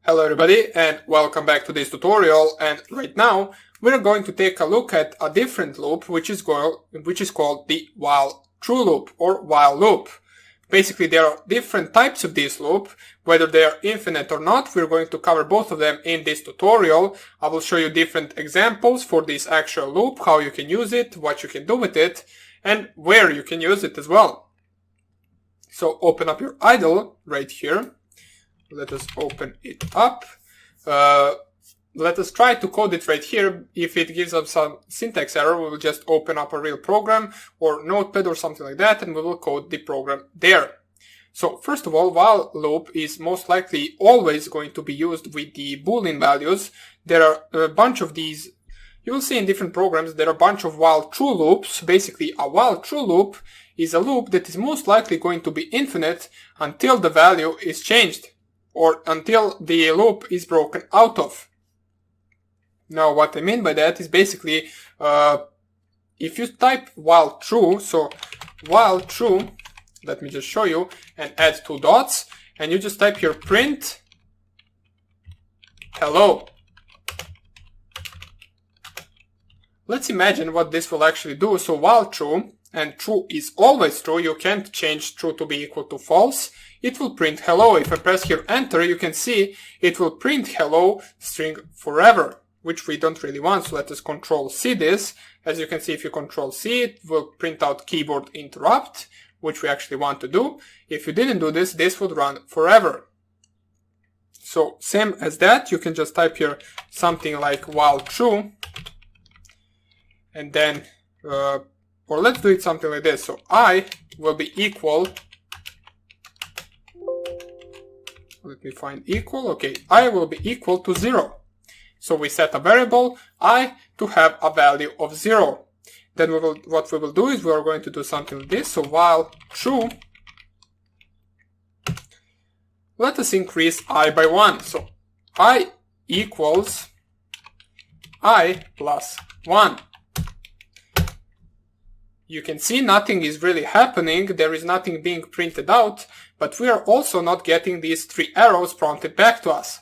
Hello everybody and welcome back to this tutorial, and right now we're going to take a look at a different loop which is called the while true loop or while loop. Basically there are different types of this loop, whether they are infinite or not. We're going to cover both of them in this tutorial. I will show you different examples for this actual loop, how you can use it, what you can do with it, and where you can use it as well. So open up your idle right here. Let us open it up. Let us try to code it right here. If it gives us some syntax error, we will just open up a real program or notepad or something like that, and we will code the program there. So first of all, while loop is most likely always going to be used with the Boolean values. There are a bunch of these. You will see in different programs there are a bunch of while true loops. Basically, a while true loop is a loop that is most likely going to be infinite until the value is changed, or until the loop is broken out of. Now what I mean by that is basically if you type while true, so while true, let me just show you, and add two dots, and you just type here print hello. Let's imagine what this will actually do. So while true, and true is always true, you can't change true to be equal to false, it will print hello. If I press here enter, you can see it will print hello string forever, which we don't really want. So let us control C this. As you can see, if you control C, it will print out keyboard interrupt, which we actually want to do. If you didn't do this, this would run forever. So same as that, you can just type here something like while true, and then or let's do it something like this. So I will be equal, let me find equal, okay, I will be equal to 0. So we set a variable I to have a value of 0. Then what we will do is we are going to do something like this. So while true, let us increase I by 1. So I equals I plus 1. You can see nothing is really happening, there is nothing being printed out, but we are also not getting these 3 arrows prompted back to us.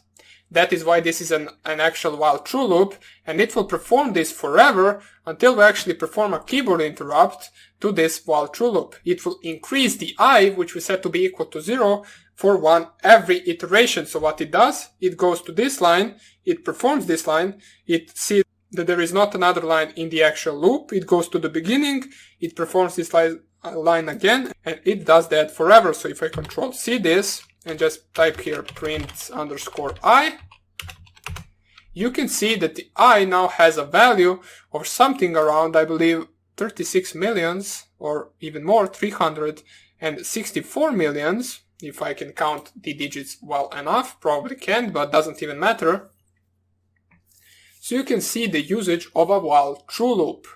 That is why this is an actual while true loop, and it will perform this forever until we actually perform a keyboard interrupt to this while true loop. It will increase the I, which we set to be equal to 0, for 1 every iteration. So what it does, it goes to this line, it performs this line, it sees that there is not another line in the actual loop, it goes to the beginning, it performs this line again, and it does that forever. So if I control C this and just type here print underscore I, you can see that the I now has a value of something around, I believe, 36 millions, or even more, 364 millions, if I can count the digits well enough. Probably can, but doesn't even matter. So you can see the usage of a while true loop.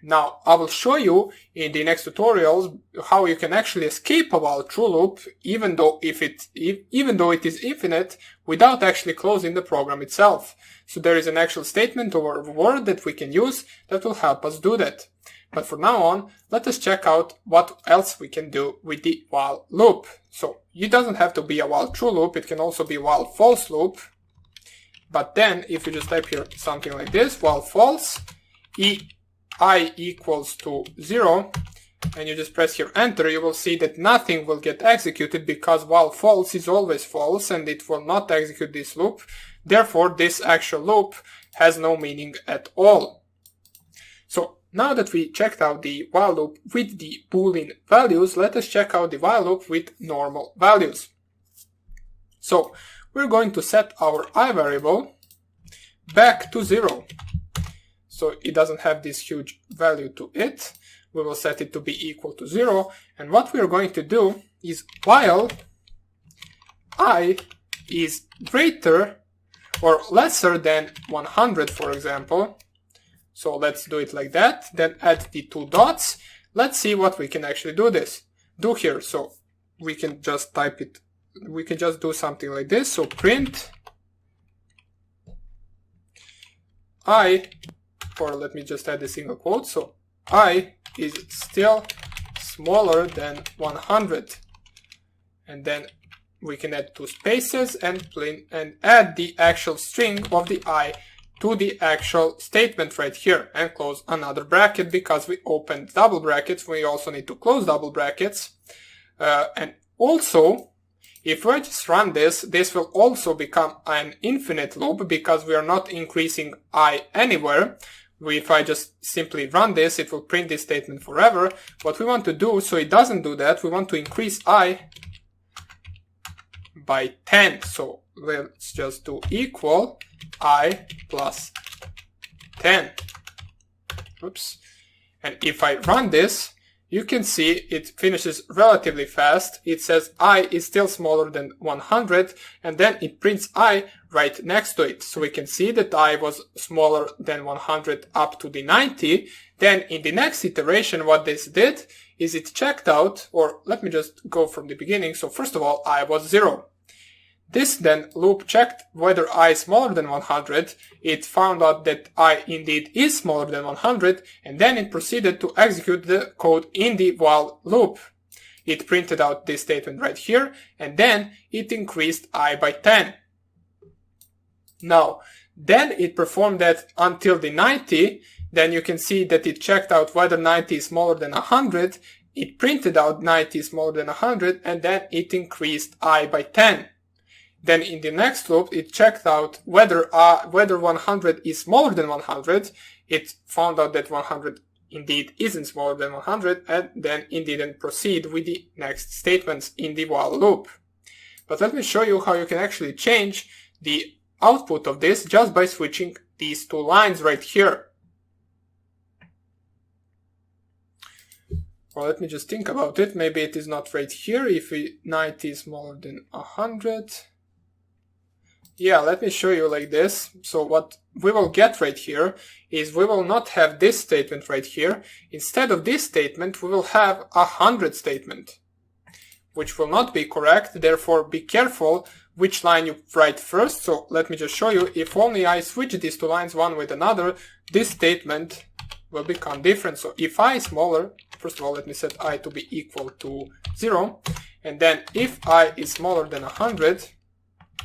Now I will show you in the next tutorials how you can actually escape a while true loop, even though it is infinite, without actually closing the program itself. So there is an actual statement or word that we can use that will help us do that. But for now on, let us check out what else we can do with the while loop. So it doesn't have to be a while true loop, it can also be while false loop. But then if you just type here something like this, while false, I equals to 0, and you just press here enter, you will see that nothing will get executed, because while false is always false and it will not execute this loop. Therefore this actual loop has no meaning at all. So now that we checked out the while loop with the Boolean values, let us check out the while loop with normal values. So we're going to set our I variable back to 0. So it doesn't have this huge value to it. We will set it to be equal to 0. And what we are going to do is while I is greater or lesser than 100, for example. So let's do it like that. Then add the 2 dots. Let's see what we can actually do here. So we can just type it. We can just do something like this. So print I, or let me just add a single quote. So I is still smaller than 100. And then we can add two spaces and add the actual string of the I to the actual statement right here and close another bracket because we opened double brackets. We also need to close double brackets. And also, if I just run this, this will also become an infinite loop because we are not increasing I anywhere. If I just simply run this, it will print this statement forever. What we want to do, so it doesn't do that, we want to increase I by 10. So let's just do equal I plus 10. Oops. And if I run this, you can see it finishes relatively fast. It says I is still smaller than 100, and then it prints I right next to it. So we can see that I was smaller than 100 up to the 90. Then in the next iteration, what this did is it checked out, or let me just go from the beginning. So first of all, I was 0. This then loop checked whether I is smaller than 100. It found out that I indeed is smaller than 100, and then it proceeded to execute the code in the while loop. It printed out this statement right here, and then it increased I by 10. Now, then it performed that until the 90. Then you can see that it checked out whether 90 is smaller than 100. It printed out 90 is smaller than 100, and then it increased I by 10. Then in the next loop, it checked out whether 100 is smaller than 100. It found out that 100 indeed isn't smaller than 100, and then it didn't proceed with the next statements in the while loop. But let me show you how you can actually change the output of this just by switching these two lines right here. Well, let me just think about it. Maybe it is not right here if 90 is smaller than 100. Yeah, let me show you like this. So what we will get right here is we will not have this statement right here. Instead of this statement, we will have 100 statement, which will not be correct. Therefore, be careful which line you write first. So let me just show you. If only I switch these two lines one with another, this statement will become different. So if I is smaller, first of all, let me set I to be equal to 0. And then if I is smaller than 100,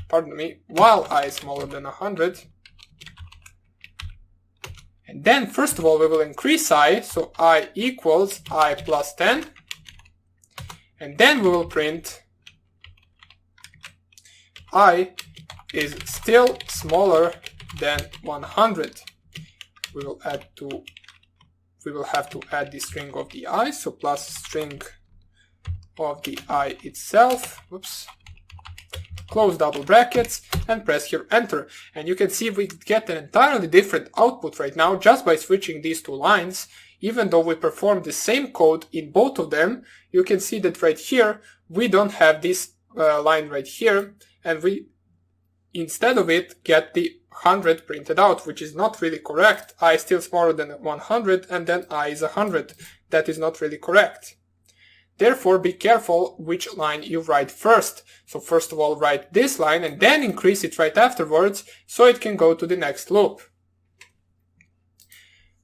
pardon me, while I is smaller than 100. And then, first of all, we will increase I, so I equals I plus 10. And then we will print I is still smaller than 100. We will have to add the string of the I, so plus string of the I itself. Whoops. Close double brackets and press here enter, and you can see we get an entirely different output right now just by switching these two lines. Even though we perform the same code in both of them, you can see that right here we don't have this line right here, and we instead of it get the 100 printed out, which is not really correct. I is still smaller than 100, and then I is 100. That is not really correct. Therefore, be careful which line you write first. So first of all, write this line and then increase it right afterwards so it can go to the next loop.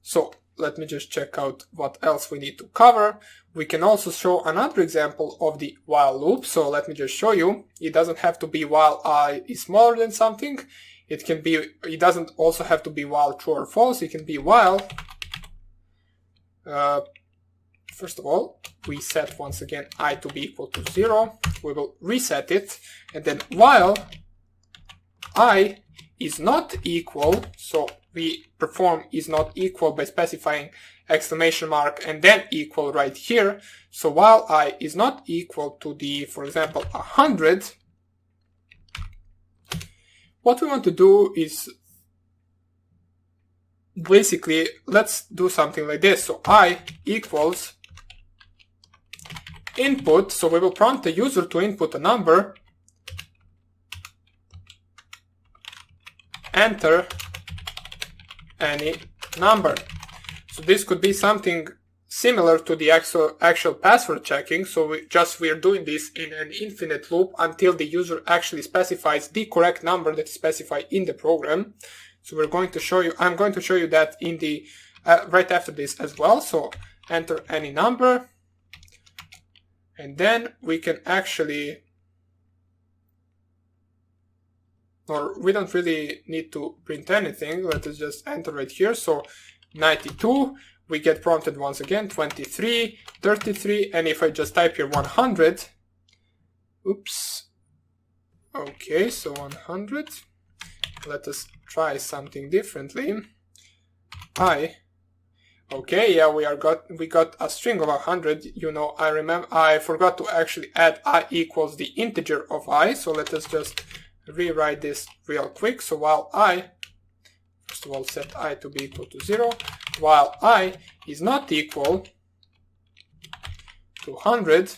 So let me just check out what else we need to cover. We can also show another example of the while loop. So let me just show you. It doesn't have to be while I is smaller than something. It doesn't also have to be while true or false. It can be while. First of all, we set once again I to be equal to 0. We will reset it, and then while I is not equal, so we perform is not equal by specifying exclamation mark and then equal right here. So while I is not equal to the, for example, 100, what we want to do is basically, let's do something like this. So I equals input, so we will prompt the user to input a number, enter any number. So this could be something similar to the actual password checking. So we're doing this in an infinite loop until the user actually specifies the correct number that's specified in the program. So I'm going to show you that in the right after this as well. So enter any number. And then we can actually or we don't really need to print anything. Let us just enter right here. So 92, we get prompted once again, 23, 33, and if I just type here 100, oops, okay, so 100, let us try something differently. Okay, yeah, we got a string of 100. You know, I forgot to actually add I equals the integer of I, so let us just rewrite this real quick. So while I, first of all, set I to be equal to 0, while I is not equal to 100,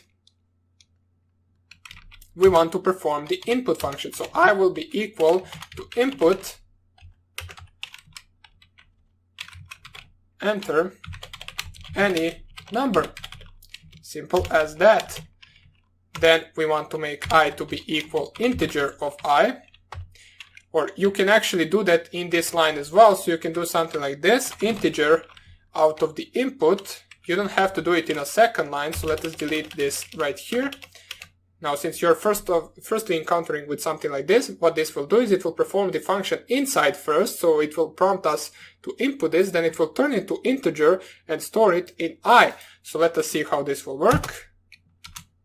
we want to perform the input function. So I will be equal to input, enter any number. Simple as that. Then we want to make I to be equal integer of I. Or you can actually do that in this line as well. So you can do something like this, integer out of the input. You don't have to do it in a second line. So let us delete this right here. Now, since you're firstly encountering with something like this, what this will do is it will perform the function inside first, so it will prompt us to input this, then it will turn it to integer and store it in I. So let us see how this will work.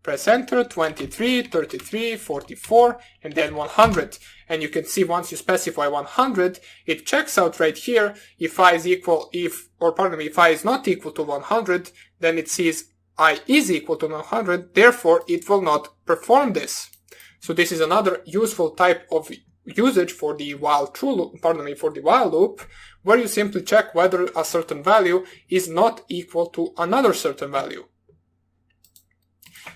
Press enter, 23, 33, 44, and then 100. And you can see once you specify 100, it checks out right here if I is equal, if I is not equal to 100, then it sees I is equal to 100, therefore it will not perform this. So this is another useful type of usage for the while loop, where you simply check whether a certain value is not equal to another certain value.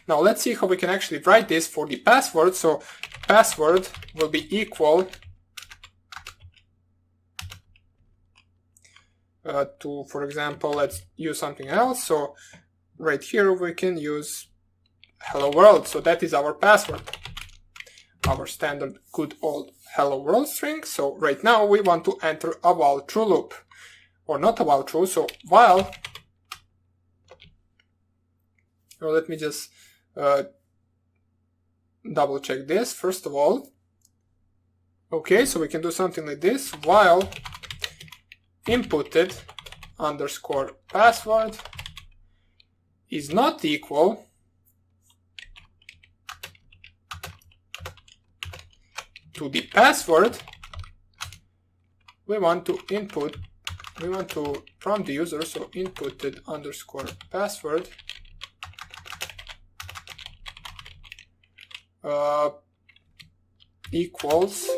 Now let's see how we can actually write this for the password. So password will be equal to, for example, let's use something else. So right here we can use hello world. So that is our password, our standard good old hello world string. So right now we want to enter a while true loop, or not a while true. So while, well, let me just double check this first of all. Okay, so we can do something like this, while inputted underscore password is not equal to the password. We want to prompt the user, so inputted underscore password equals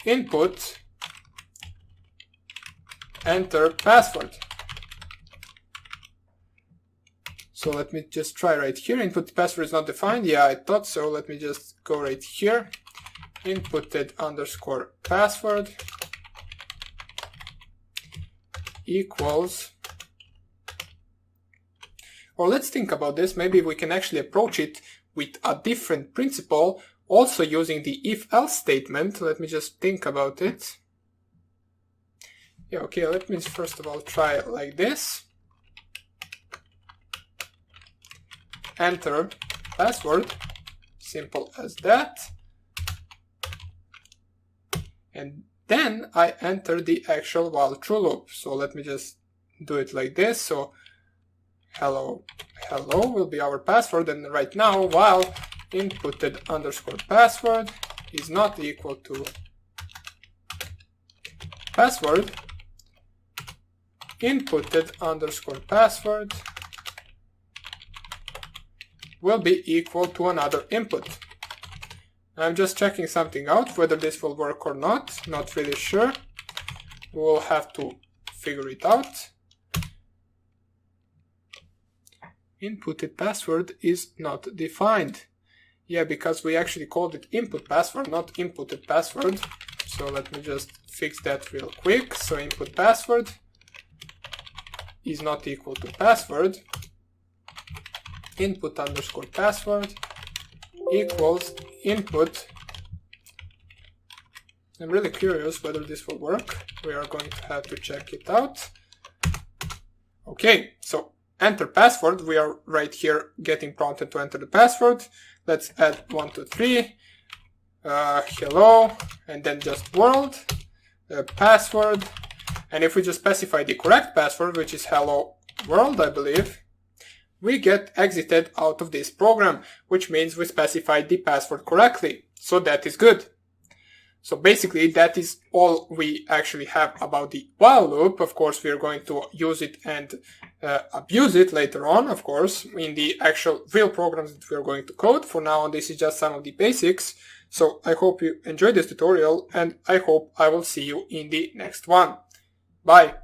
input enter password. So let me just try right here. Input password is not defined. Yeah, I thought so. Let me just go right here. Inputted underscore password equals, or let's think about this. Maybe we can actually approach it with a different principle, also using the if-else statement. Let me just think about it. Yeah, okay, let me first of all try it like this. Enter password, simple as that. And then I enter the actual while true loop. So let me just do it like this. So hello will be our password, and right now while inputted underscore password is not equal to password, inputted underscore password will be equal to another input. I'm just checking something out, whether this will work or not really sure. We'll have to figure it out. Inputted password is not defined. Yeah, because we actually called it input password, not inputted password. So let me just fix that real quick. So input password is not equal to password. Input underscore password equals input. I'm really curious whether this will work. We are going to have to check it out. Okay, so enter password. We are right here getting prompted to enter the password. Let's add 1, 2, 3. hello, and then just world, password, and if we just specify the correct password, which is hello world, I believe, we get exited out of this program, which means we specified the password correctly. So that is good. So basically that is all we actually have about the while loop. Of course, we are going to use it and abuse it later on, of course, in the actual real programs that we are going to code. For now, this is just some of the basics. So I hope you enjoyed this tutorial, and I hope I will see you in the next one. Bye.